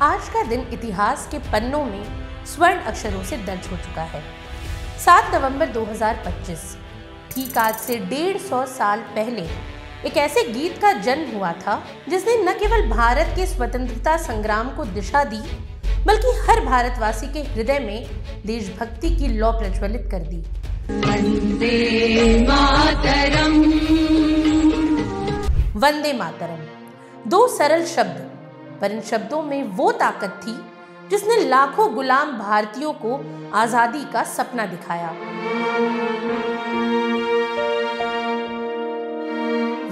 आज का दिन इतिहास के पन्नों में स्वर्ण अक्षरों से दर्ज हो चुका है। 7 नवंबर 2025, ठीक आज से 150 साल पहले एक ऐसे गीत का जन्म हुआ था जिसने न केवल भारत के स्वतंत्रता संग्राम को दिशा दी, बल्कि हर भारतवासी के हृदय में देशभक्ति की लौ प्रज्वलित कर दी। वंदे मातरम। वंदे मातरम, दो सरल शब्द, पर इन शब्दों में वो ताकत थी जिसने लाखों गुलाम भारतीयों को आजादी का सपना दिखाया।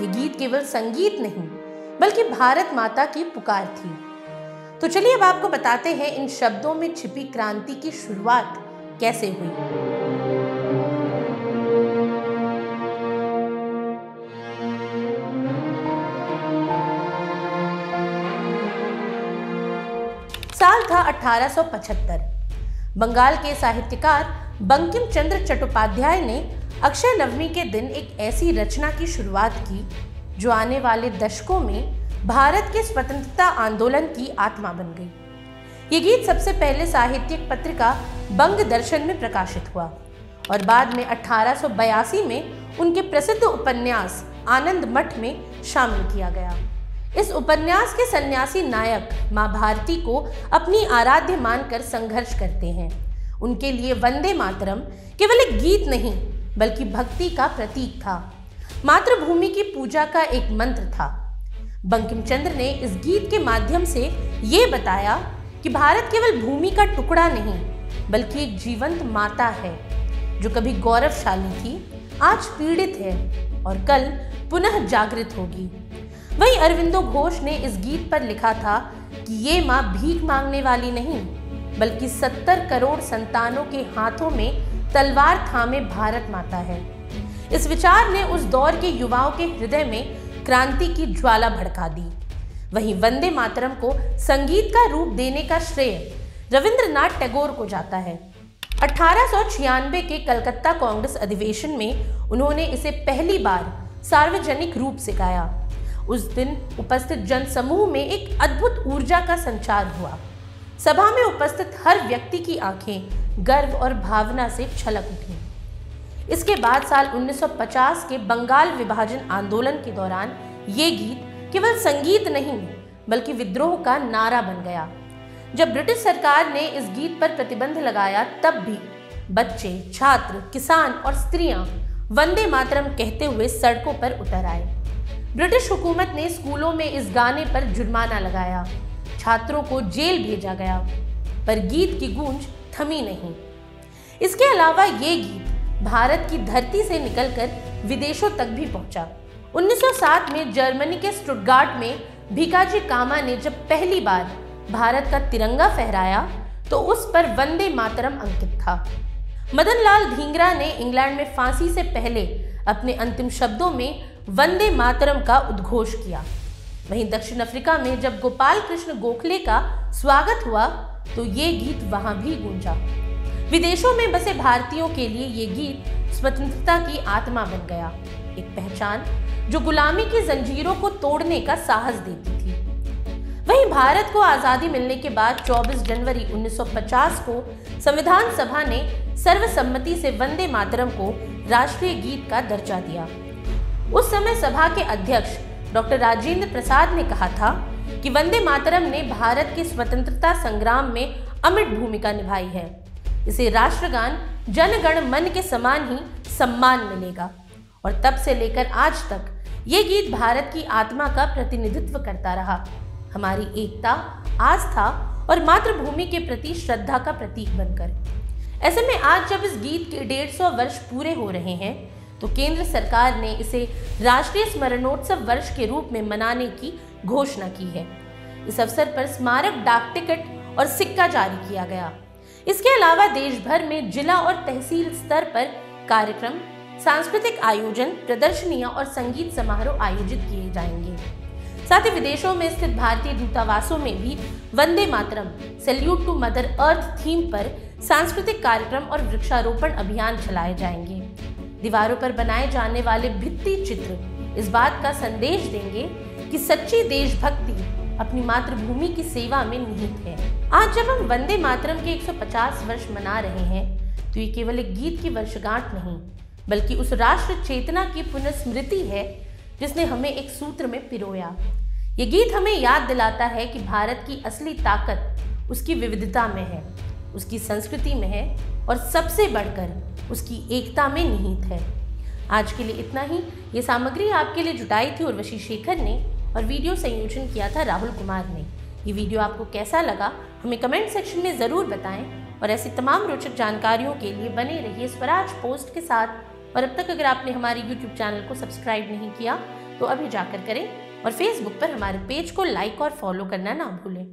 ये गीत केवल संगीत नहीं, बल्कि भारत माता की पुकार थी। तो चलिए अब आपको बताते हैं इन शब्दों में छिपी क्रांति की शुरुआत कैसे हुई। साल था 1875। बंगाल के साहित्यकार बंकिम चंद्र चट्टोपाध्याय ने अक्षय नवमी के दिन एक ऐसी रचना की शुरुआत की जो आने वाले दशकों में भारत के स्वतंत्रता आंदोलन की आत्मा बन गई। ये गीत सबसे पहले साहित्यिक पत्रिका बंग दर्शन में प्रकाशित हुआ और बाद में 1882 में उनके प्रसिद्ध उपन्यास आनंद मठ में शामिल किया गया। इस उपन्यास के सन्यासी नायक मां भारती को अपनी आराध्य मानकर संघर्ष करते हैं। उनके लिए वंदे मातरम केवल एक गीत नहीं, बल्कि भक्ति का प्रतीक था, मातृभूमि की पूजा का एक मंत्र था। बंकिम चंद्र ने इस गीत के माध्यम से ये बताया कि भारत केवल भूमि का टुकड़ा नहीं, बल्कि एक जीवंत माता है जो कभी गौरवशाली थी, आज पीड़ित है और कल पुनः जागृत होगी। वहीं अरविंदो घोष ने इस गीत पर लिखा था कि ये माँ भीख मांगने वाली नहीं, बल्कि 70 करोड़ संतानों के हाथों में तलवार थामे भारत माता है। इस विचार ने उस दौर के युवाओं के हृदय में क्रांति की ज्वाला भड़का दी। वहीं वंदे मातरम को संगीत का रूप देने का श्रेय रविंद्रनाथ टैगोर को जाता है। 1896 के कलकत्ता कांग्रेस अधिवेशन में उन्होंने इसे पहली बार सार्वजनिक रूप से गाया। उस दिन उपस्थित जनसमूह में एक अद्भुत ऊर्जा का संचार हुआ। सभा में उपस्थित हर व्यक्ति की आंखें गर्व और भावना से छलक उठी। इसके बाद साल 1950 के बंगाल विभाजन आंदोलन के दौरान ये गीत केवल संगीत नहीं, बल्कि विद्रोह का नारा बन गया। जब ब्रिटिश सरकार ने इस गीत पर प्रतिबंध लगाया, तब भी बच्चे, छात्र, किसान और स्त्रियां वंदे मातरम कहते हुए सड़कों पर उतर आए। ब्रिटिश हुकूमत ने स्कूलों में इस गाने पर जुर्माना लगाया, छात्रों को जेल भेजा गया, पर गीत की गूंज थमी नहीं। इसके अलावा ये गीत भारत की धरती से निकलकर विदेशों तक भी पहुंचा। 1907 में जर्मनी के स्टुटगार्ट में भीकाजी कामा ने जब पहली बार भारत का तिरंगा फहराया तो उस पर वंदे मातरम अंकित था। मदन लाल ढींगरा ने इंग्लैंड में फांसी से पहले अपने अंतिम शब्दों में वंदे मातरम का उद्घोष किया। वहीं दक्षिण अफ्रीका में जब गोपाल कृष्ण गोखले का स्वागत हुआ तो ये गीत वहां भी गूंजा। विदेशों में बसे भारतीयों के लिए ये गीत स्वतंत्रता की आत्मा बन गया, एक पहचान जो गुलामी की जंजीरों को तोड़ने का साहस देती थी। वहीं भारत को आजादी मिलने के बाद 24 जनवरी 1950 को संविधान सभा ने सर्वसम्मति से वंदे मातरम को राष्ट्रीय गीत का दर्जा दिया। उस समय सभा के अध्यक्ष डॉक्टर राजेंद्र प्रसाद ने कहा था कि वंदे मातरम ने भारत के स्वतंत्रता संग्राम में अमिट भूमिका निभाई है। इसे राष्ट्रगान जन गण मन के समान ही सम्मान मिलेगा और तब से लेकर आज तक ये गीत भारत की आत्मा का प्रतिनिधित्व करता रहा, हमारी एकता, आस्था और मातृभूमि के प्रति श्रद्धा का प्रतीक बनकर। ऐसे में आज जब इस गीत के 150 वर्ष पूरे हो रहे हैं तो केंद्र सरकार ने इसे राष्ट्रीय स्मरणोत्सव वर्ष के रूप में मनाने की घोषणा की है। इस अवसर पर स्मारक डाक टिकट और सिक्का जारी किया गया। इसके अलावा देश भर में जिला और तहसील स्तर पर कार्यक्रम, सांस्कृतिक आयोजन, प्रदर्शनियां और संगीत समारोह आयोजित किए जाएंगे। साथ ही विदेशों में स्थित भारतीय दूतावासों में भी Vande Mataram salute to mother earth theme पर सांस्कृतिक कार्यक्रम और वृक्षारोपण अभियान चलाए जाएंगे। दीवारों पर बनाए जाने वाले भित्ति चित्र इस बात का संदेश देंगे कि सच्ची देशभक्ति अपनी मातृभूमि की सेवा में निहित है। आज जब हम वंदे मातरम के 150 वर्ष मना रहे हैं तो ये केवल एक गीत की वर्षगांठ नहीं, बल्कि उस राष्ट्र चेतना की पुनर्स्मृति है जिसने हमें एक सूत्र में पिरोया। ये गीत हमें याद दिलाता है कि भारत की असली ताकत उसकी विविधता में है, उसकी संस्कृति में है और सबसे बढ़कर उसकी एकता में निहित है। आज के लिए इतना ही। ये सामग्री आपके लिए जुटाई थी उर्वशी शेखर ने और वीडियो संयोजन किया था राहुल कुमार ने। ये वीडियो आपको कैसा लगा हमें कमेंट सेक्शन में ज़रूर बताएं और ऐसी तमाम रोचक जानकारियों के लिए बने रहिए स्वराज पोस्ट के साथ। और अब तक अगर आपने हमारे YouTube चैनल को सब्सक्राइब नहीं किया तो अभी जाकर करें और Facebook पर हमारे पेज को लाइक और फॉलो करना ना भूलें।